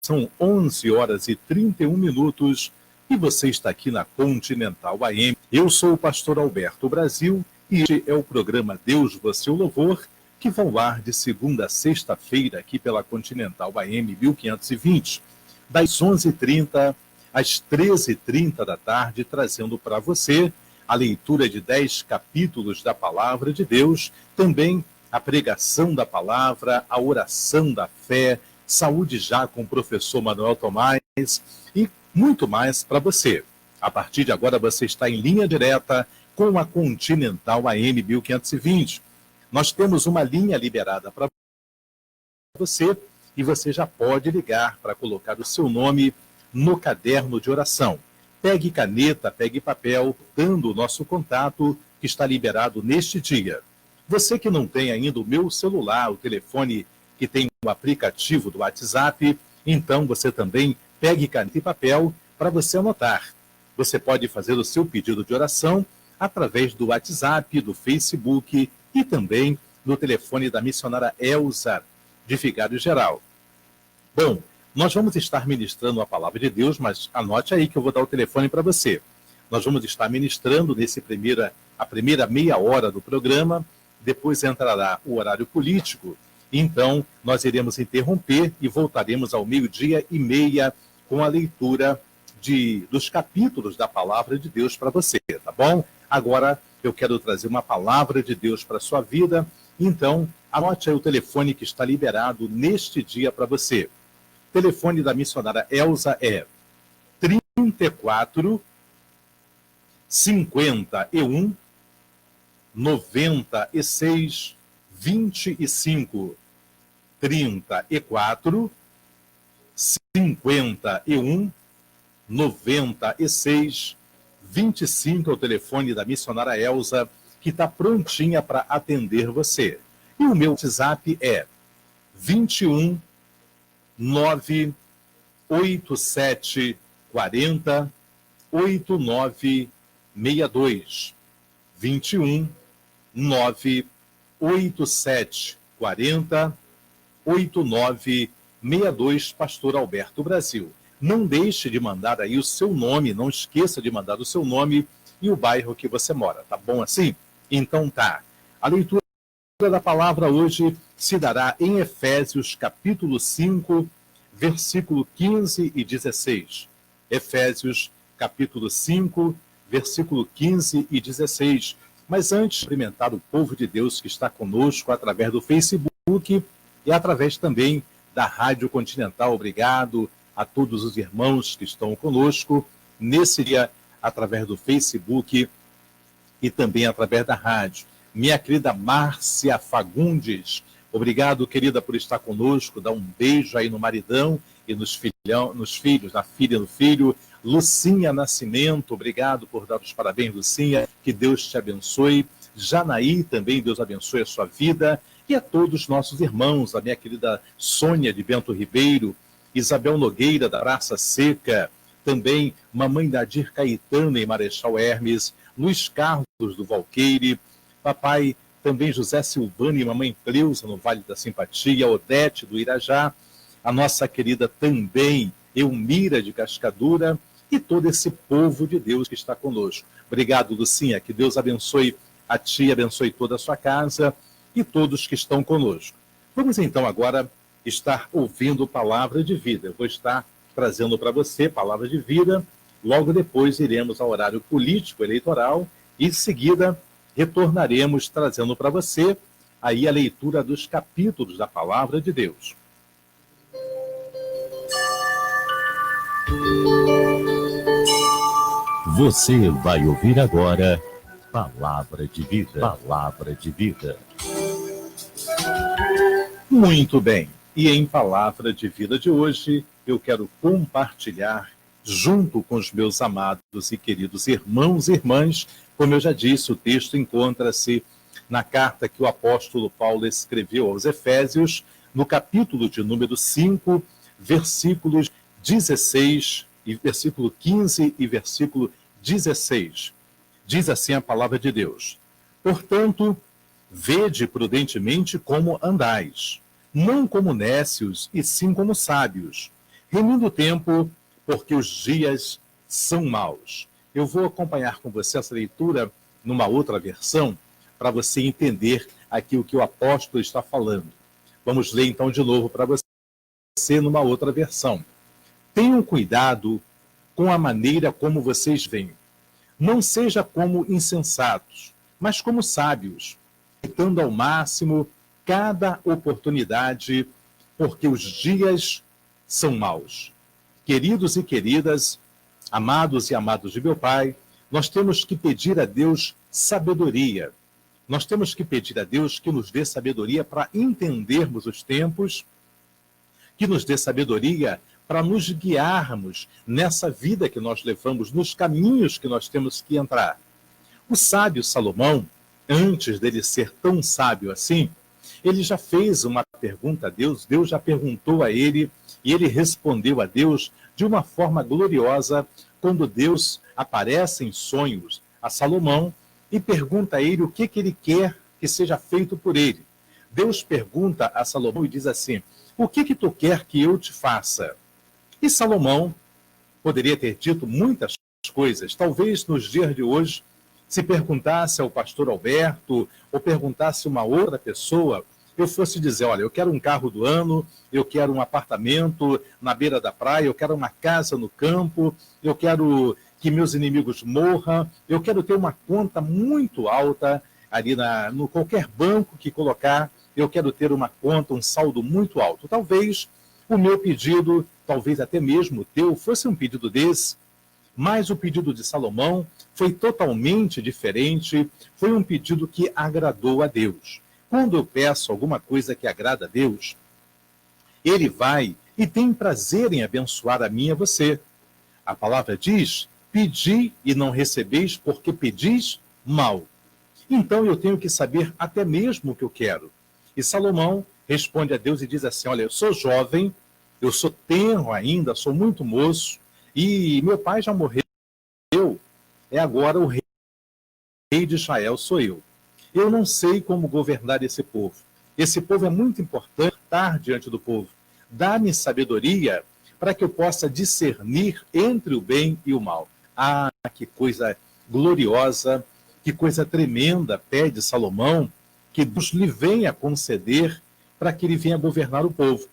São 11 horas e 31 minutos e você está aqui na Continental AM. Eu sou o pastor Alberto Brasil e este é o programa Deus, Você, o Louvor, que vai ao ar de segunda a sexta-feira aqui pela Continental AM 1520, das 11h30 às 13h30 da tarde, trazendo para você a leitura de 10 capítulos da Palavra de Deus, também a pregação da palavra, a oração da fé, Saúde Já com o professor Manuel Tomás e muito mais para você. A partir de agora você está em linha direta com a Continental AM 1520. Nós temos uma linha liberada para você e você já pode ligar para colocar o seu nome no caderno de oração. Pegue caneta, pegue papel, dando o nosso contato que está liberado neste dia. Você que não tem ainda o meu celular, o telefone que tem o aplicativo do WhatsApp, então você também pegue caneta e papel para você anotar. Você pode fazer o seu pedido de oração através do WhatsApp, do Facebook e também no telefone da missionária Elza, de Vigário Geral. Bom, nós vamos estar ministrando a palavra de Deus, mas anote aí que eu vou dar o telefone para você. Nós vamos estar ministrando a primeira meia hora do programa, depois entrará o horário político, então nós iremos interromper e voltaremos ao 12h30 com a leitura dos capítulos da palavra de Deus para você, tá bom? Agora eu quero trazer uma palavra de Deus para a sua vida, então anote aí o telefone que está liberado neste dia para você. O telefone da missionária Elza é 34 51 96 25. 34 51 96 25 é o telefone da missionária Elza, que está prontinha para atender você. E o meu WhatsApp é 21 987 40 8962. 21 987 40 8962, Pastor Alberto Brasil. Não deixe de mandar aí o seu nome, não esqueça de mandar o seu nome e o bairro que você mora, tá bom assim? Então tá. A leitura da palavra hoje se dará em Efésios capítulo 5, versículo 15 e 16. Efésios capítulo 5, versículo 15 e 16. Mas antes, cumprimentar o povo de Deus que está conosco através do Facebook e através também da Rádio Continental. Obrigado a todos os irmãos que estão conosco nesse dia, através do Facebook e também através da rádio. Minha querida Márcia Fagundes, obrigado, querida, por estar conosco. Dá um beijo aí no maridão e nos filhos, na filha e no filho. Lucinha Nascimento, obrigado por dar os parabéns, Lucinha, que Deus te abençoe. Janaí, também Deus abençoe a sua vida. E a todos os nossos irmãos, a minha querida Sônia de Bento Ribeiro, Isabel Nogueira da Praça Seca, também Mamãe Nadir Caetano em Marechal Hermes, Luiz Carlos do Valqueire, papai também José Silvano e mamãe Cleusa no Vale da Simpatia, Odete do Irajá, a nossa querida também Elmira de Cascadura e todo esse povo de Deus que está conosco. Obrigado, Lucinha, que Deus abençoe a ti, abençoe toda a sua casa e todos que estão conosco. Vamos então agora estar ouvindo palavra de vida. Eu vou estar trazendo para você palavra de vida, logo depois iremos ao horário político eleitoral e em seguida retornaremos trazendo para você aí a leitura dos capítulos da palavra de Deus. Você vai ouvir agora Palavra de Vida. Palavra de Vida. Muito bem. E em Palavra de Vida de hoje, eu quero compartilhar, junto com os meus amados e queridos irmãos e irmãs, como eu já disse, o texto encontra-se na carta que o apóstolo Paulo escreveu aos Efésios, no capítulo de número 5, versículos 16, e versículo 15 e versículo 16. Diz assim a palavra de Deus: portanto, vede prudentemente como andais, não como nécios, e sim como sábios, Remindo o tempo, porque os dias são maus. Eu vou acompanhar com você essa leitura numa outra versão, para você entender aqui o que o apóstolo está falando. Vamos ler então de novo para você numa outra versão. Tenham cuidado com a maneira como vocês veem. Não seja como insensatos, mas como sábios, evitando ao máximo cada oportunidade, porque os dias são maus. Queridos e queridas, amados e amados de meu Pai, nós temos que pedir a Deus sabedoria. Nós temos que pedir a Deus que nos dê sabedoria para entendermos os tempos, que nos dê sabedoria para nos guiarmos nessa vida que nós levamos, nos caminhos que nós temos que entrar. O sábio Salomão, antes dele ser tão sábio assim, ele já fez uma pergunta a Deus, Deus já perguntou a ele, e ele respondeu a Deus de uma forma gloriosa, quando Deus aparece em sonhos a Salomão e pergunta a ele o que ele quer que seja feito por ele. Deus pergunta a Salomão e diz assim: o que tu quer que eu te faça? E Salomão poderia ter dito muitas coisas. Talvez nos dias de hoje, se perguntasse ao pastor Alberto ou perguntasse uma outra pessoa, eu fosse dizer: olha, eu quero um carro do ano, eu quero um apartamento na beira da praia, eu quero uma casa no campo, eu quero que meus inimigos morram, eu quero ter uma conta muito alta ali no qualquer banco que colocar, eu quero ter uma conta, um saldo muito alto. Talvez o meu pedido, talvez até mesmo o teu, fosse um pedido desse, mas o pedido de Salomão foi totalmente diferente, foi um pedido que agradou a Deus. Quando eu peço alguma coisa que agrada a Deus, Ele vai e tem prazer em abençoar a mim e a você. A palavra diz: pedi e não recebeis, porque pedis mal. Então eu tenho que saber até mesmo o que eu quero. E Salomão responde a Deus e diz assim: olha, eu sou jovem, eu sou tenro ainda, sou muito moço, e meu pai já morreu, agora o rei de Israel sou eu. Eu não sei como governar esse povo. Esse povo é muito importante estar diante do povo. Dá-me sabedoria para que eu possa discernir entre o bem e o mal. Ah, que coisa gloriosa, que coisa tremenda pede Salomão, que Deus lhe venha conceder para que ele venha governar o povo.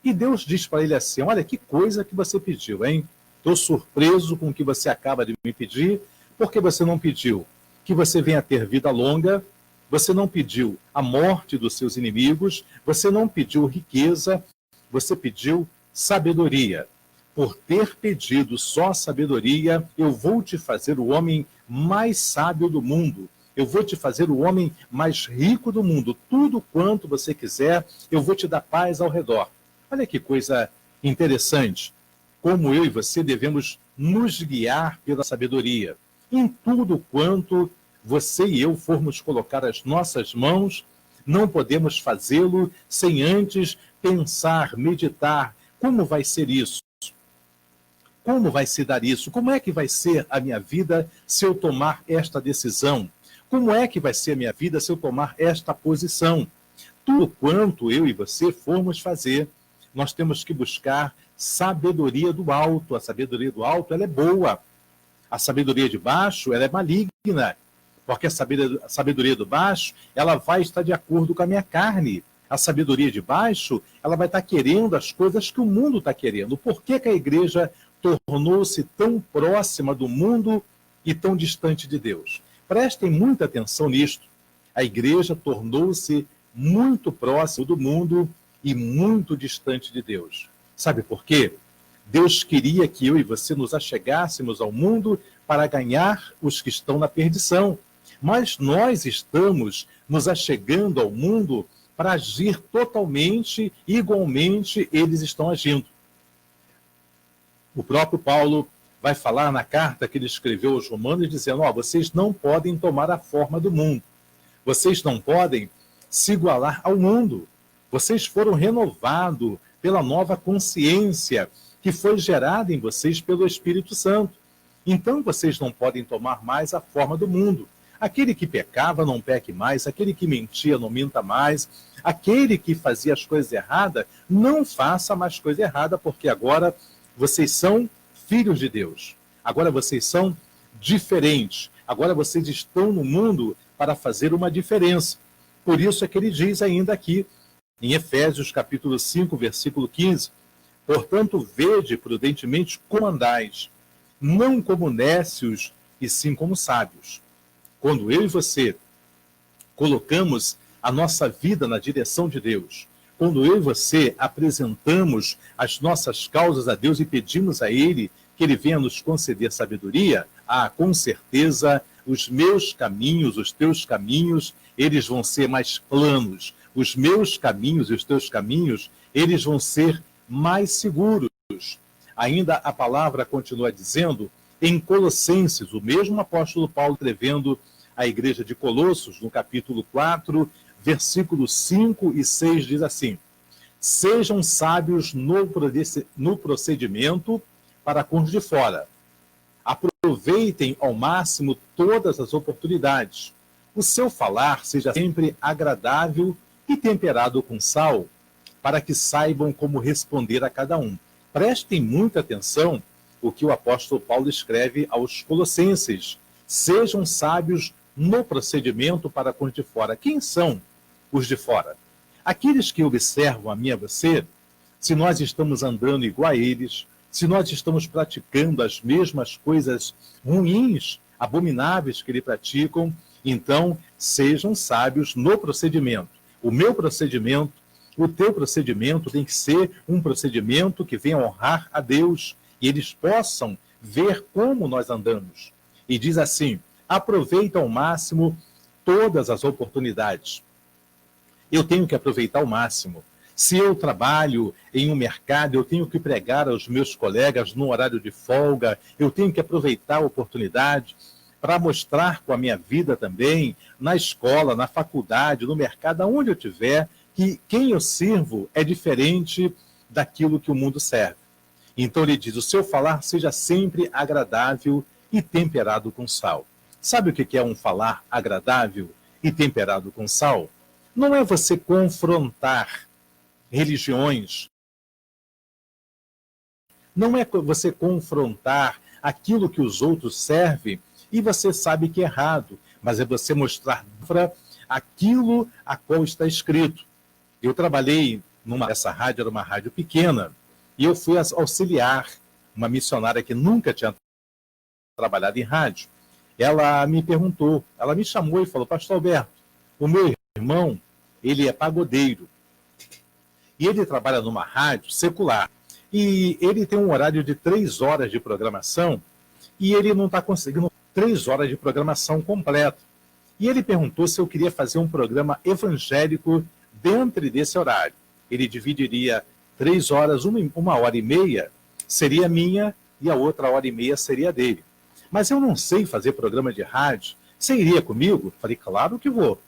E Deus diz para ele assim: olha, que coisa que você pediu, hein? Estou surpreso com o que você acaba de me pedir, porque você não pediu que você venha ter vida longa, você não pediu a morte dos seus inimigos, você não pediu riqueza, você pediu sabedoria. Por ter pedido só sabedoria, eu vou te fazer o homem mais sábio do mundo. Eu vou te fazer o homem mais rico do mundo. Tudo quanto você quiser, eu vou te dar paz ao redor. Olha que coisa interessante. Como eu e você devemos nos guiar pela sabedoria. Em tudo quanto você e eu formos colocar as nossas mãos, não podemos fazê-lo sem antes pensar, meditar. Como vai ser isso? Como vai se dar isso? Como é que vai ser a minha vida se eu tomar esta decisão? Como é que vai ser a minha vida se eu tomar esta posição? Tudo quanto eu e você formos fazer, nós temos que buscar sabedoria do alto. A sabedoria do alto, ela é boa. A sabedoria de baixo, ela é maligna. Porque a sabedoria do baixo, ela vai estar de acordo com a minha carne. A sabedoria de baixo, ela vai estar querendo as coisas que o mundo está querendo. Por que a igreja tornou-se tão próxima do mundo e tão distante de Deus? Prestem muita atenção nisto. A igreja tornou-se muito próxima do mundo e muito distante de Deus. Sabe por quê? Deus queria que eu e você nos achegássemos ao mundo para ganhar os que estão na perdição. Mas nós estamos nos achegando ao mundo para agir totalmente, igualmente eles estão agindo. O próprio Paulo vai falar na carta que ele escreveu aos Romanos, dizendo: vocês não podem tomar a forma do mundo. Vocês não podem se igualar ao mundo. Vocês foram renovados pela nova consciência que foi gerada em vocês pelo Espírito Santo. Então vocês não podem tomar mais a forma do mundo. Aquele que pecava, não peque mais. Aquele que mentia, não minta mais. Aquele que fazia as coisas erradas, não faça mais coisa errada, porque agora vocês são filhos de Deus. Agora vocês são diferentes. Agora vocês estão no mundo para fazer uma diferença. Por isso é que ele diz ainda aqui, em Efésios capítulo 5, versículo 15, portanto, vede prudentemente como andais, não como nécios, e sim como sábios. Quando eu e você colocamos a nossa vida na direção de Deus, quando eu e você apresentamos as nossas causas a Deus e pedimos a Ele que Ele venha nos conceder sabedoria, com certeza os meus caminhos, os teus caminhos, eles vão ser mais planos. Os meus caminhos e os teus caminhos, eles vão ser mais seguros. Ainda a palavra continua dizendo, em Colossenses, o mesmo apóstolo Paulo escrevendo à igreja de Colossos, no capítulo 4, versículos 5 e 6, diz assim, sejam sábios no procedimento para com os de fora. Aproveitem ao máximo todas as oportunidades. O seu falar seja sempre agradável e temperado com sal, para que saibam como responder a cada um. Prestem muita atenção o que o apóstolo Paulo escreve aos Colossenses. Sejam sábios no procedimento para com os de fora. Quem são os de fora? Aqueles que observam a mim e a você, se nós estamos andando igual a eles, se nós estamos praticando as mesmas coisas ruins, abomináveis que eles praticam, então sejam sábios no procedimento. O meu procedimento, o teu procedimento tem que ser um procedimento que venha honrar a Deus e eles possam ver como nós andamos. E diz assim, aproveita ao máximo todas as oportunidades. Eu tenho que aproveitar ao máximo. Se eu trabalho em um mercado, eu tenho que pregar aos meus colegas no horário de folga, eu tenho que aproveitar a oportunidade para mostrar com a minha vida também, na escola, na faculdade, no mercado, aonde eu estiver, que quem eu sirvo é diferente daquilo que o mundo serve. Então ele diz, o seu falar seja sempre agradável e temperado com sal. Sabe o que é um falar agradável e temperado com sal? Não é você confrontar religiões, não é você confrontar aquilo que os outros servem e você sabe que é errado, mas é você mostrar aquilo a qual está escrito. Eu trabalhei essa rádio, era uma rádio pequena, e eu fui auxiliar uma missionária que nunca tinha trabalhado em rádio. Ela me perguntou, ela me chamou e falou, pastor Alberto, o meu irmão, ele é pagodeiro, e ele trabalha numa rádio secular, e ele tem um horário de 3 horas de programação, e ele não está conseguindo 3 horas de programação completa. E ele perguntou se eu queria fazer um programa evangélico dentro desse horário. Ele dividiria 3 horas, uma hora e meia seria minha, e a outra hora e meia seria dele. Mas eu não sei fazer programa de rádio, você iria comigo? Falei, claro que vou.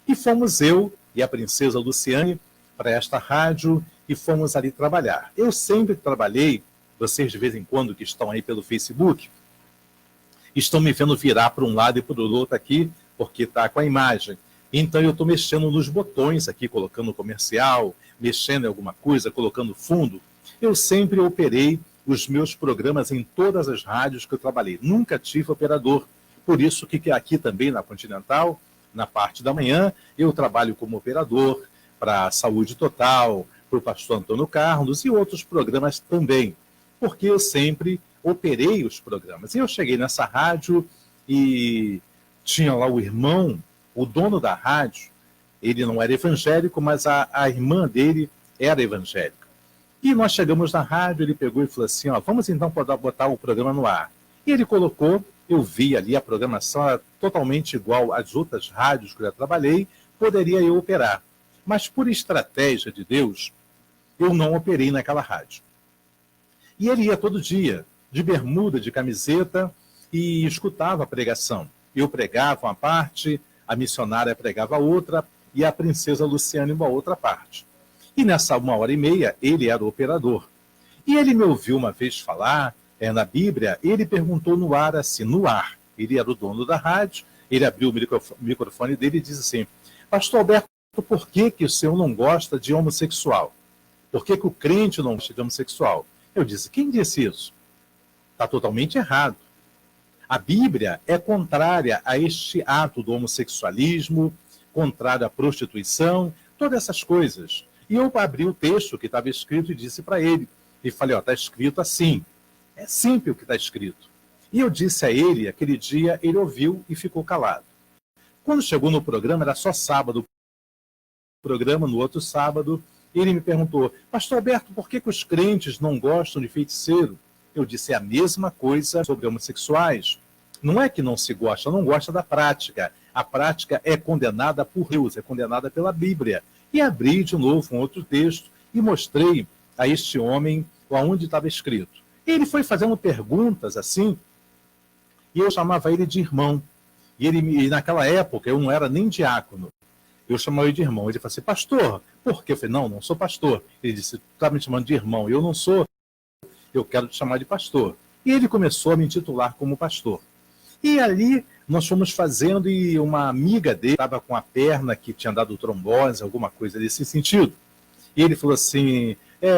E fomos eu e a princesa Luciane para esta rádio e fomos ali trabalhar. Eu sempre trabalhei, vocês de vez em quando que estão aí pelo Facebook, estão me vendo virar para um lado e para o outro aqui, porque está com a imagem. Então eu estou mexendo nos botões aqui, colocando comercial, mexendo em alguma coisa, colocando fundo. Eu sempre operei os meus programas em todas as rádios que eu trabalhei. Nunca tive operador. Por isso que aqui também na Continental, na parte da manhã, eu trabalho como operador para a Saúde Total, para o pastor Antônio Carlos e outros programas também. Porque eu sempre operei os programas. E eu cheguei nessa rádio e tinha lá o irmão, o dono da rádio, ele não era evangélico, mas a irmã dele era evangélica. E nós chegamos na rádio, ele pegou e falou assim, ó, vamos então botar o programa no ar. E ele colocou, eu vi ali a programação era totalmente igual às outras rádios que eu já trabalhei, poderia eu operar. Mas por estratégia de Deus, eu não operei naquela rádio. E ele ia todo dia, de bermuda, de camiseta, e escutava a pregação. Eu pregava uma parte, a missionária pregava outra, e a princesa Luciane uma outra parte. E nessa 1h30, ele era o operador. E ele me ouviu uma vez falar na Bíblia, ele perguntou no ar assim, no ar. Ele era o dono da rádio, ele abriu o microfone dele e disse assim: Pastor Alberto, por que o senhor não gosta de homossexual? Por que o crente não gosta de homossexual? Eu disse: quem disse isso? Está totalmente errado. A Bíblia é contrária a este ato do homossexualismo, contrária à prostituição, todas essas coisas. E eu abri o texto que estava escrito e disse para ele, e falei: ó, está escrito assim, é simples o que está escrito. E eu disse a ele, aquele dia, ele ouviu e ficou calado. Quando chegou no programa, era só sábado, programa, no outro sábado, ele me perguntou: Pastor Alberto, por que os crentes não gostam de feiticeiro? Eu disse: é a mesma coisa sobre homossexuais. Não é que não se gosta, não gosta da prática. A prática é condenada por Deus, é condenada pela Bíblia. E abri de novo um outro texto e mostrei a este homem onde estava escrito. Ele foi fazendo perguntas assim, e eu chamava ele de irmão. E naquela época eu não era nem diácono. Eu chamava ele de irmão. Ele falou assim: pastor, por quê? Eu falei: não sou pastor. Ele disse: tu está me chamando de irmão. Eu não sou, eu quero te chamar de pastor. E ele começou a me intitular como pastor. E ali nós fomos fazendo, e uma amiga dele estava com a perna que tinha dado trombose, alguma coisa desse sentido. E ele falou assim: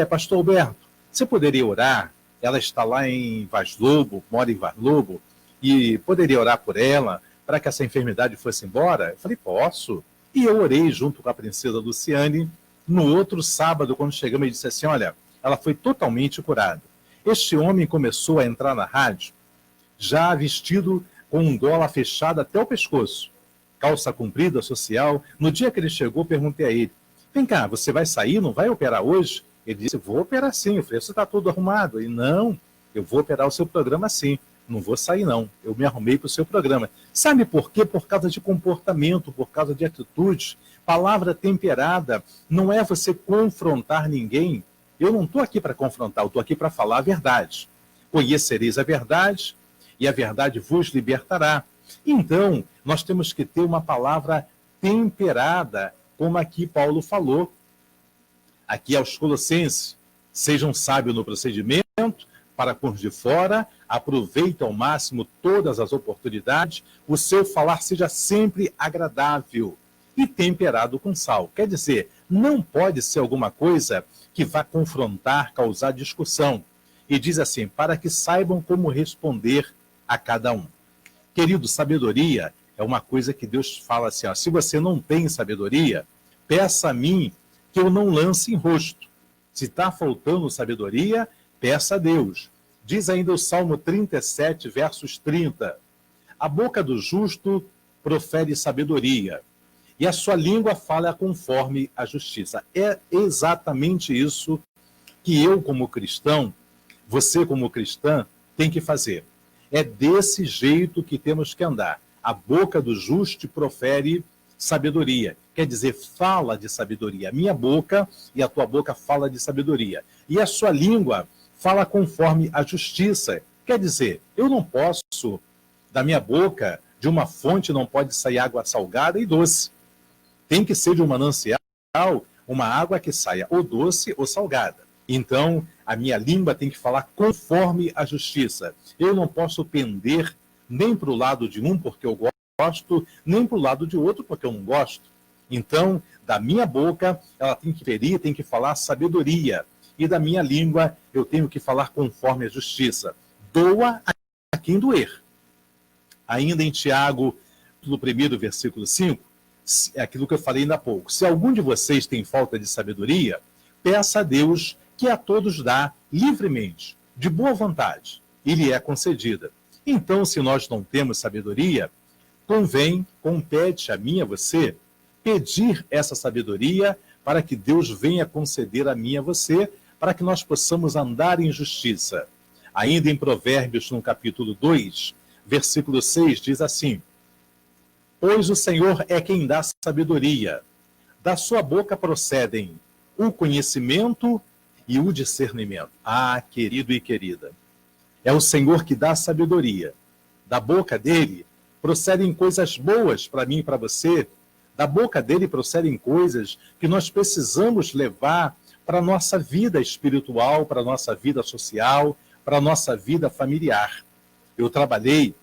pastor Alberto, você poderia orar? Ela está lá em Vaz Lobo, mora em Vaz Lobo, e poderia orar por ela para que essa enfermidade fosse embora? Eu falei: posso. E eu orei junto com a princesa Luciane. No outro sábado, quando chegamos, ele disse assim: olha, ela foi totalmente curada. Este homem começou a entrar na rádio já vestido com um gola fechado até o pescoço, calça comprida, social. No dia que ele chegou, perguntei a ele: vem cá, você vai sair, não vai operar hoje? Ele disse: vou operar sim. Eu falei: você está todo arrumado? Ele: não, eu vou operar o seu programa sim. Não vou sair não, eu me arrumei para o seu programa. Sabe por quê? Por causa de comportamento, por causa de atitude. Palavra temperada não é você confrontar ninguém. Eu não estou aqui para confrontar, eu estou aqui para falar a verdade. Conhecereis a verdade, e a verdade vos libertará. Então, nós temos que ter uma palavra temperada, como aqui Paulo falou, aqui aos Colossenses: sejam sábios no procedimento, para pôr de fora, aproveite ao máximo todas as oportunidades, o seu falar seja sempre agradável e temperado com sal. Quer dizer, não pode ser alguma coisa que vá confrontar, causar discussão. E diz assim: para que saibam como responder a cada um. Querido, sabedoria é uma coisa que Deus fala assim: ó, se você não tem sabedoria, peça a mim que eu não lance em rosto. Se está faltando sabedoria, peça a Deus. Diz ainda o Salmo 37, versos 30. A boca do justo profere sabedoria, e a sua língua fala conforme a justiça. É exatamente isso que eu, como cristão, você, como cristã, tem que fazer. É desse jeito que temos que andar. A boca do justo profere sabedoria. Quer dizer, fala de sabedoria. A minha boca e a tua boca fala de sabedoria. E a sua língua fala conforme a justiça. Quer dizer, eu não posso, da minha boca, de uma fonte não pode sair água salgada e doce. Tem que ser de um manancial, uma água que saia ou doce ou salgada. Então, a minha língua tem que falar conforme a justiça. Eu não posso pender nem para o lado de um porque eu gosto, nem para o lado de outro porque eu não gosto. Então, da minha boca, ela tem que ferir, tem que falar sabedoria. E da minha língua, eu tenho que falar conforme a justiça. Doa a quem doer. Ainda em Tiago, no 1º versículo 5, é aquilo que eu falei ainda há pouco. Se algum de vocês tem falta de sabedoria, peça a Deus, que a todos dá livremente, de boa vontade, e lhe é concedida. Então, se nós não temos sabedoria, compete a mim e a você pedir essa sabedoria para que Deus venha conceder a mim e a você, para que nós possamos andar em justiça. Ainda em Provérbios, no capítulo 2, versículo 6, diz assim: pois o Senhor é quem dá sabedoria. Da sua boca procedem o conhecimento e o discernimento. Ah, querido e querida, é o Senhor que dá sabedoria. Da boca dele procedem coisas boas para mim e para você. Da boca dele procedem coisas que nós precisamos levar para a nossa vida espiritual, para a nossa vida social, para a nossa vida familiar. Eu trabalhei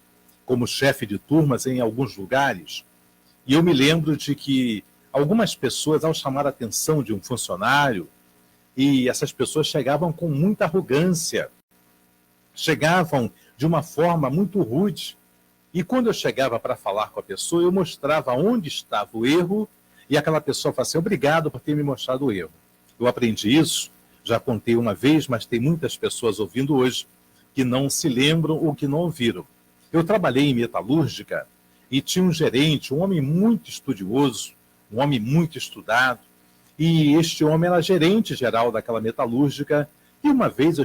como chefe de turmas em alguns lugares, e eu me lembro de que algumas pessoas, ao chamar a atenção de um funcionário, e essas pessoas chegavam com muita arrogância, chegavam de uma forma muito rude, e quando eu chegava para falar com a pessoa, eu mostrava onde estava o erro, e aquela pessoa falava assim, obrigado por ter me mostrado o erro. Eu aprendi isso, já contei uma vez, mas tem muitas pessoas ouvindo hoje que não se lembram ou que não ouviram. Eu trabalhei em metalúrgica e tinha um gerente, um homem muito estudioso, um homem muito estudado, e este homem era gerente geral daquela metalúrgica, e uma vez eu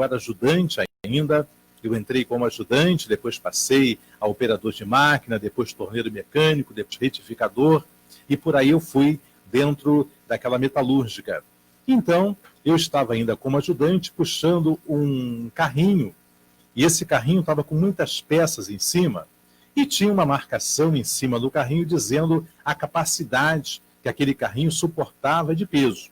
era ajudante ainda, eu entrei como ajudante, depois passei a operador de máquina, depois torneiro mecânico, depois retificador, e por aí eu fui dentro daquela metalúrgica. Então, eu estava ainda como ajudante, puxando um carrinho, e esse carrinho estava com muitas peças em cima, e tinha uma marcação em cima do carrinho dizendo a capacidade que aquele carrinho suportava de peso.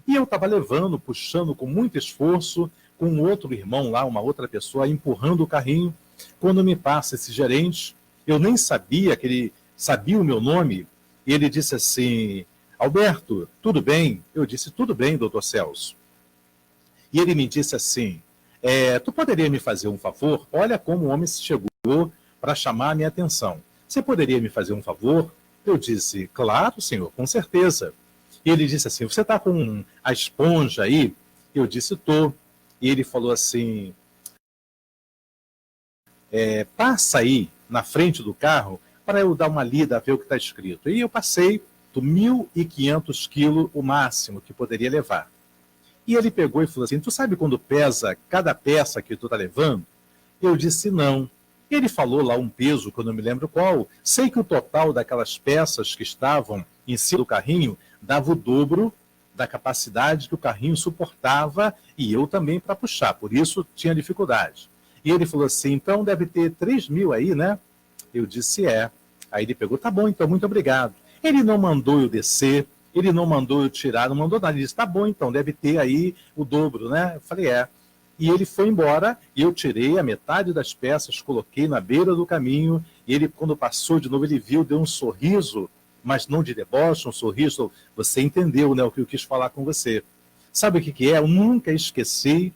E eu estava levando, puxando com muito esforço, com outro irmão lá, uma outra pessoa, empurrando o carrinho. Quando me passa esse gerente, eu nem sabia que ele sabia o meu nome, e ele disse assim, Alberto, tudo bem? Eu disse, tudo bem, doutor Celso. E ele me disse assim, tu poderia me fazer um favor? Olha como o homem chegou para chamar a minha atenção. Você poderia me fazer um favor? Eu disse, claro, senhor, com certeza. E ele disse assim, você está com a esponja aí? Eu disse, tô. E ele falou assim, passa aí na frente do carro para eu dar uma lida, ver o que está escrito. E eu passei 1.500 quilos o máximo que poderia levar. E ele pegou e falou assim, tu sabe quando pesa cada peça que tu está levando? Eu disse, não. Ele falou lá um peso, que eu não me lembro qual. Sei que o total daquelas peças que estavam em cima do carrinho dava o dobro da capacidade que o carrinho suportava e eu também para puxar, por isso tinha dificuldade. E ele falou assim, então deve ter 3.000 aí, né? Eu disse, é. Aí ele pegou, tá bom, então, muito obrigado. Ele não mandou eu descer, ele não mandou eu tirar, não mandou nada. Ele disse, tá bom, então, deve ter aí o dobro, né? Eu falei, é. E ele foi embora, e eu tirei a metade das peças, coloquei na beira do caminho, e ele, quando passou de novo, ele viu, deu um sorriso, mas não de deboche, um sorriso, você entendeu, né, o que eu quis falar com você. Sabe o que é? Eu nunca esqueci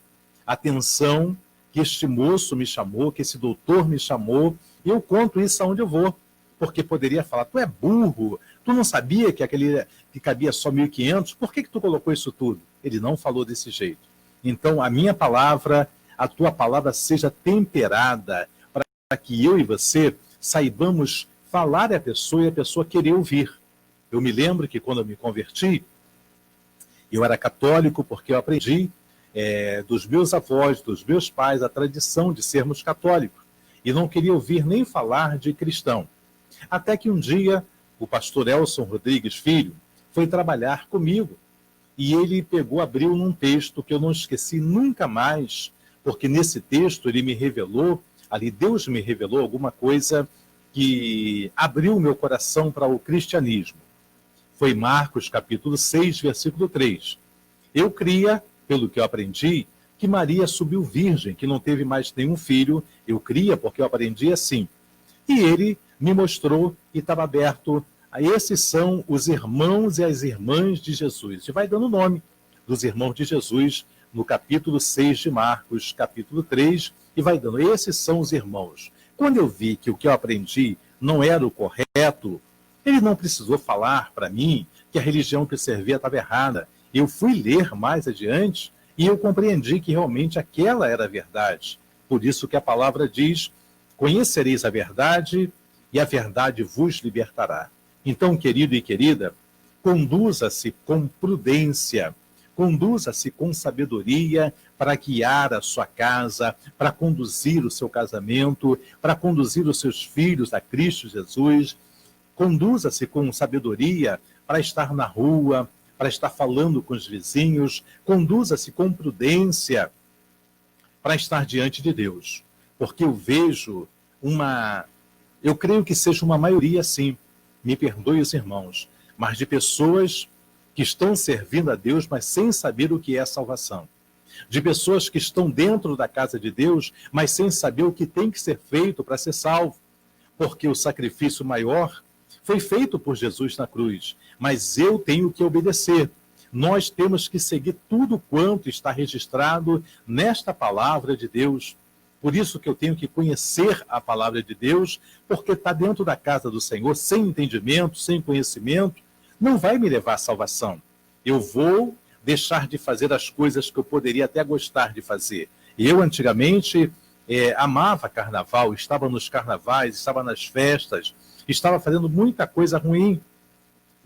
a atenção que este moço me chamou, que esse doutor me chamou, e eu conto isso aonde eu vou, porque poderia falar, tu é burro, tu não sabia que cabia só 1.500, por que tu colocou isso tudo? Ele não falou desse jeito. Então, a minha palavra, a tua palavra seja temperada para que eu e você saibamos falar a pessoa e a pessoa querer ouvir. Eu me lembro que quando eu me converti, eu era católico porque eu aprendi dos meus avós, dos meus pais, a tradição de sermos católicos. E não queria ouvir nem falar de cristão. Até que um dia, o pastor Elson Rodrigues Filho foi trabalhar comigo. E ele pegou, abriu num texto que eu não esqueci nunca mais, porque nesse texto ele me revelou, ali Deus me revelou alguma coisa que abriu o meu coração para o cristianismo. Foi Marcos capítulo 6, versículo 3. Eu cria, pelo que eu aprendi, que Maria subiu virgem, que não teve mais nenhum filho. Eu cria porque eu aprendi assim. E ele me mostrou e estava aberto. Esses são os irmãos e as irmãs de Jesus. E vai dando o nome dos irmãos de Jesus no capítulo 6 de Marcos, capítulo 3, e vai dando, esses são os irmãos. Quando eu vi que o que eu aprendi não era o correto, ele não precisou falar para mim que a religião que eu servia estava errada. Eu fui ler mais adiante e eu compreendi que realmente aquela era a verdade. Por isso que a palavra diz, conhecereis a verdade e a verdade vos libertará. Então, querido e querida, conduza-se com prudência, conduza-se com sabedoria para guiar a sua casa, para conduzir o seu casamento, para conduzir os seus filhos a Cristo Jesus. Conduza-se com sabedoria para estar na rua, para estar falando com os vizinhos. Conduza-se com prudência para estar diante de Deus. Porque eu vejo eu creio que seja uma maioria, sim, me perdoe os irmãos, mas de pessoas que estão servindo a Deus, mas sem saber o que é salvação. de pessoas que estão dentro da casa de Deus, mas sem saber o que tem que ser feito para ser salvo. Porque o sacrifício maior foi feito por Jesus na cruz, mas eu tenho que obedecer. Nós temos que seguir tudo quanto está registrado nesta palavra de Deus. Por isso que eu tenho que conhecer a palavra de Deus, porque está dentro da casa do Senhor, sem entendimento, sem conhecimento, não vai me levar à salvação. Eu vou deixar de fazer as coisas que eu poderia até gostar de fazer. Eu, antigamente, amava carnaval, estava nos carnavais, estava nas festas, estava fazendo muita coisa ruim.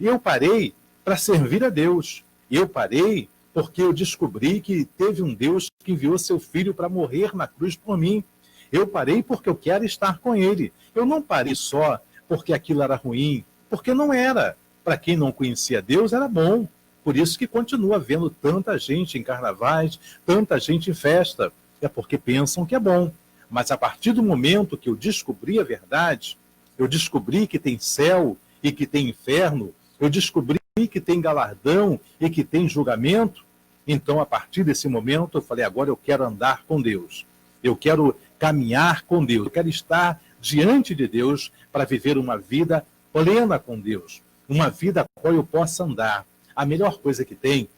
E eu parei para servir a Deus. Eu parei porque eu descobri que teve um Deus que enviou seu filho para morrer na cruz por mim. Eu parei porque eu quero estar com ele. Eu não parei só porque aquilo era ruim, porque não era. Para quem não conhecia Deus, era bom. Por isso que continua vendo tanta gente em carnavais, tanta gente em festa. É porque pensam que é bom. Mas a partir do momento que eu descobri a verdade, eu descobri que tem céu e que tem inferno, eu descobri que tem galardão e que tem julgamento, então a partir desse momento eu falei, agora eu quero andar com Deus. Eu quero caminhar com Deus. Eu quero estar diante de Deus para viver uma vida plena com Deus. Uma vida a qual eu possa andar. A melhor coisa que tem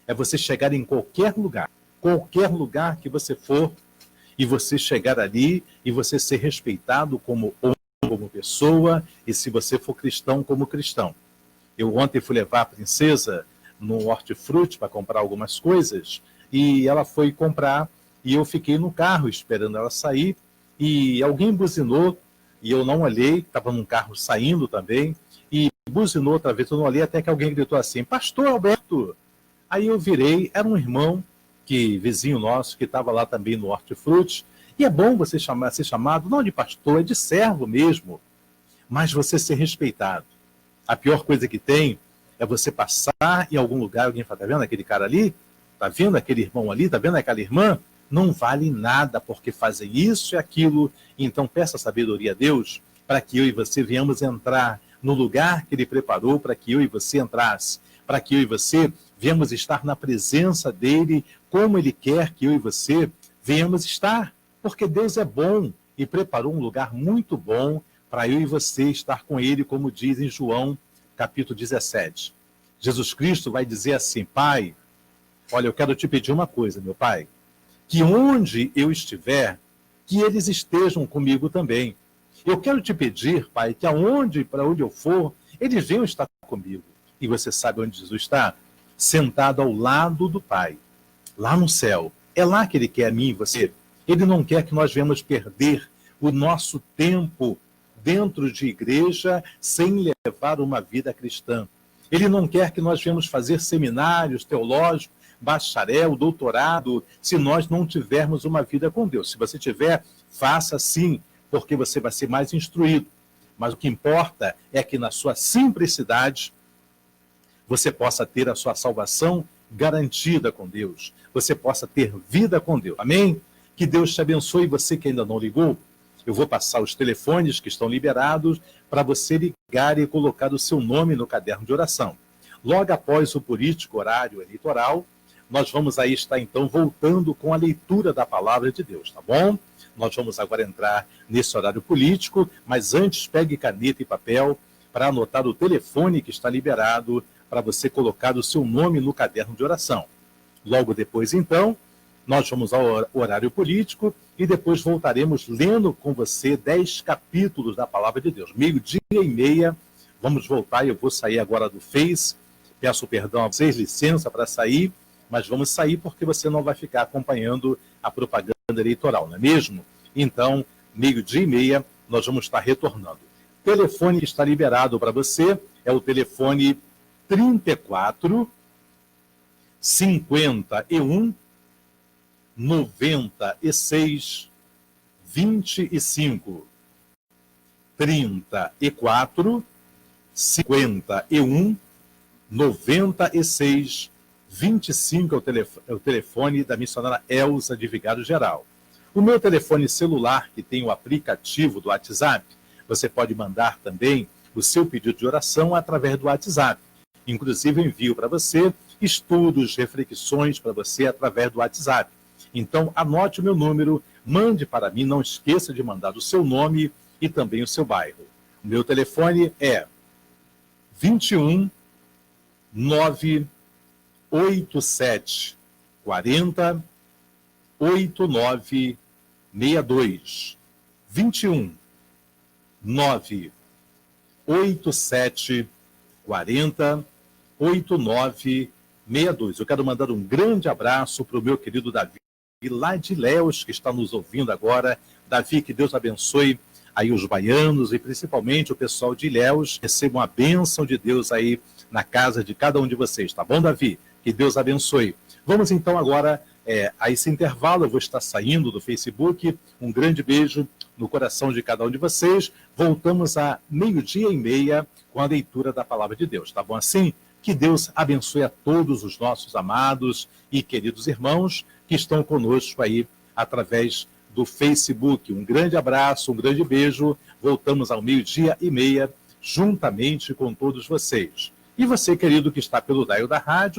é você chegar em qualquer lugar que você for, e você chegar ali e você ser respeitado como homem, como pessoa, e se você for cristão, como cristão. Eu ontem fui levar a princesa no hortifruti para comprar algumas coisas, e ela foi comprar, e eu fiquei no carro esperando ela sair, e alguém buzinou, e eu não olhei, estava num carro saindo também, e buzinou outra vez, eu não olhei, até que alguém gritou assim, Pastor Alberto! Aí eu virei, era um irmão, vizinho nosso, que estava lá também no hortifruti, e é bom você ser chamado, não de pastor, é de servo mesmo, mas você ser respeitado. A pior coisa que tem é você passar em algum lugar, alguém fala, tá vendo aquele cara ali? Tá vendo aquele irmão ali? Tá vendo aquela irmã? Não vale nada, porque fazem isso e aquilo. Então peça sabedoria a Deus, para que eu e você venhamos entrar no lugar que Ele preparou para que eu e você entrasse, para que eu e você venhamos estar na presença dEle, como Ele quer que eu e você venhamos estar. Porque Deus é bom e preparou um lugar muito bom para eu e você estar com Ele, como diz em João, capítulo 17. Jesus Cristo vai dizer assim, Pai, olha, eu quero te pedir uma coisa, meu Pai, que onde eu estiver, que eles estejam comigo também. Eu quero te pedir, Pai, que para onde eu for, eles venham estar comigo. E você sabe onde Jesus está? Sentado ao lado do Pai, lá no céu. É lá que Ele quer a mim e você. Ele não quer que nós venhamos perder o nosso tempo dentro de igreja sem levar uma vida cristã. Ele não quer que nós venhamos fazer seminários teológicos, bacharel, doutorado, se nós não tivermos uma vida com Deus. Se você tiver, faça sim, porque você vai ser mais instruído. Mas o que importa é que na sua simplicidade você possa ter a sua salvação garantida com Deus. Você possa ter vida com Deus. Amém? Que Deus te abençoe. Você que ainda não ligou, eu vou passar os telefones que estão liberados para você ligar e colocar o seu nome no caderno de oração. Logo após o político horário eleitoral, nós vamos aí estar então voltando com a leitura da palavra de Deus, tá bom? Nós vamos agora entrar nesse horário político, mas antes pegue caneta e papel para anotar o telefone que está liberado para você colocar o seu nome no caderno de oração. Logo depois, então, nós vamos ao horário político e depois voltaremos lendo com você 10 capítulos da palavra de Deus. 12:30, vamos voltar, eu vou sair agora do Face, peço perdão a vocês, licença para sair, mas vamos sair porque você não vai ficar acompanhando a propaganda eleitoral, não é mesmo? Então, 12:30, nós vamos estar retornando. O telefone que está liberado para você é o telefone 34 51 96 25. 34 51 96 25 é o telefone da missionária Elza de Vigário Geral. O meu telefone celular, que tem o aplicativo do WhatsApp, você pode mandar também o seu pedido de oração através do WhatsApp. Inclusive, eu envio para você estudos, reflexões para você através do WhatsApp. Então, anote o meu número, mande para mim, não esqueça de mandar o seu nome e também o seu bairro. O meu telefone é 21 987 40 8962. 21 987 40 8962. Eu quero mandar um grande abraço para o meu querido Davi, lá de Ilhéus, que está nos ouvindo agora. Davi, que Deus abençoe aí os baianos e principalmente o pessoal de Ilhéus. Recebam a bênção de Deus aí na casa de cada um de vocês, tá bom, Davi? Que Deus abençoe. Vamos então agora a esse intervalo. Eu vou estar saindo do Facebook. Um grande beijo no coração de cada um de vocês. Voltamos a 12:30 com a leitura da Palavra de Deus, tá bom assim? Que Deus abençoe a todos os nossos amados e queridos irmãos que estão conosco aí através do Facebook. Um grande abraço, um grande beijo. Voltamos ao 12:30, juntamente com todos vocês. E você, querido, que está pelo dial da rádio,